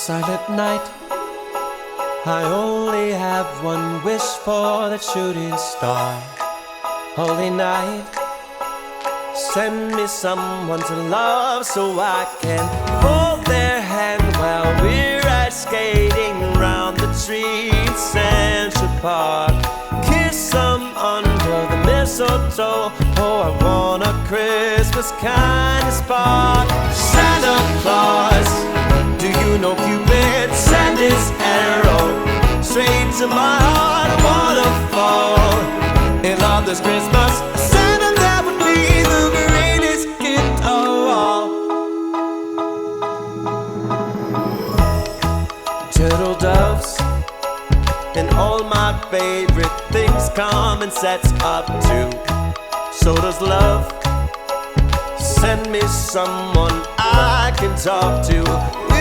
silent night, I only have one wish for that shooting star. Holy night, send me someone to love so I can hold their hand while we're ice skating round the trees in Central Park. Kiss them under the mistletoe. Oh, I want a Christmas kind of spark. Santa Claus, do you know Cupid sent his arrow straight to my heart? Waterfall in love this Christmas. Santa, that would be the greatest gift of all. Turtle doves and all my favorite things come in sets up too. So does love. Send me someone I can talk to.